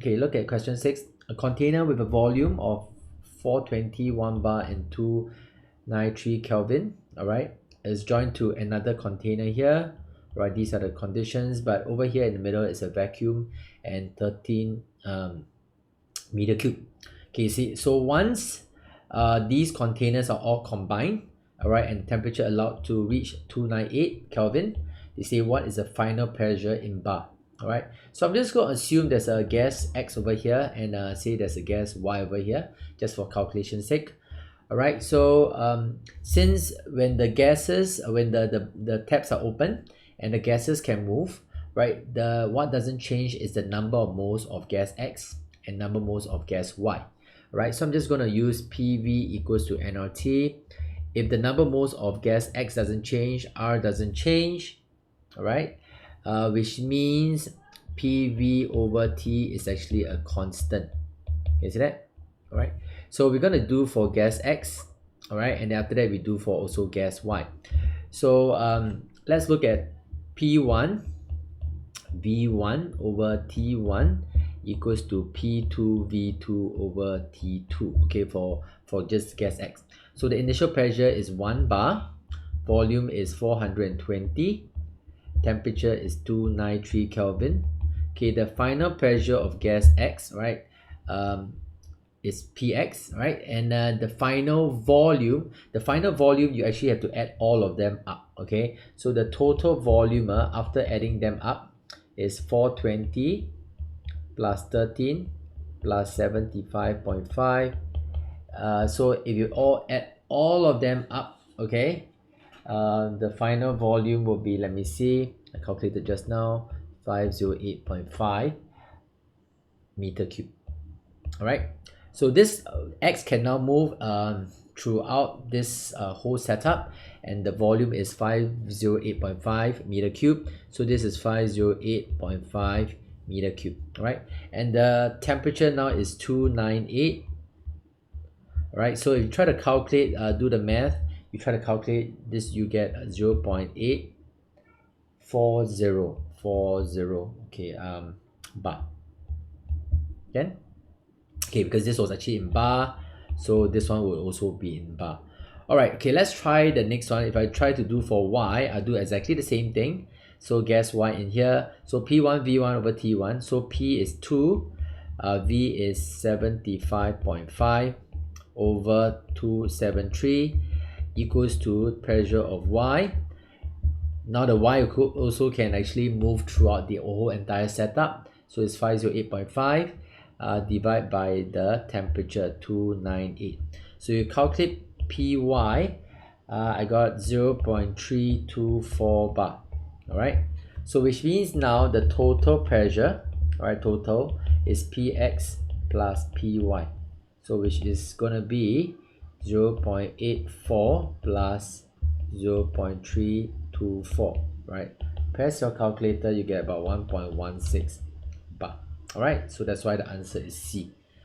Okay, look at question 6. A container with a volume of 421 bar and 293 Kelvin, all right, is joined to another container here, right? These are the conditions, but over here in the middle is a vacuum and 13 meter cube. Okay, see, so once these containers are all combined, all right, and temperature allowed to reach 298 Kelvin, they say what is the final pressure in bar. All right, so I'm just going to assume there's a gas X over here and say there's a gas Y over here, just for calculation's sake. All right, so since when the gases, when the taps are open and the gases can move, right, the what doesn't change is the number of moles of gas X and number of moles of gas Y. All right, so I'm just going to use PV equals to nRT. If the number of moles of gas X doesn't change, R doesn't change, all right, which means PV over T is actually a constant. You see that? All right, so we're going to do for gas X, all right, and then after that we do for also gas Y. So let's look at P1 V1 over T1 equals to P2 V2 over T2, okay, for just gas X. So the initial pressure is 1 bar, volume is 420, temperature is 293 Kelvin. Okay, the final pressure of gas X, right, is Px, right, and the final volume you actually have to add all of them up. Okay, so the total volume after adding them up is 420 plus 13 plus 75.5. So if you all add all of them up, okay, the final volume will be, let me see, I calculated just now, 508.5 meter cube. All right, so this X can now move throughout this whole setup, and the volume is 508.5 meter cube. So this is 508.5 meter cube. All right, and the temperature now is 298. All right, so if you try to calculate, do the math, you try to calculate this, you get 0.84040, okay, bar. Then okay, because this was actually in bar, so this one will also be in bar. All right, okay, let's try the next one. If I try to do for Y, I'll do exactly the same thing. So gas Y in here, so P1 V1 over T1, so P is 2, V is 75.5 over 273 equals to pressure of Y. Now the Y also can actually move throughout the whole entire setup, so it's 508.5 divided by the temperature 298. So you calculate Py, I got 0.324 bar. All right, so which means now the total pressure, all right, total is Px plus Py, so which is gonna be 0.84 plus 0.324, right? Press your calculator, you get about 1.16 bar. All right, so that's why the answer is C.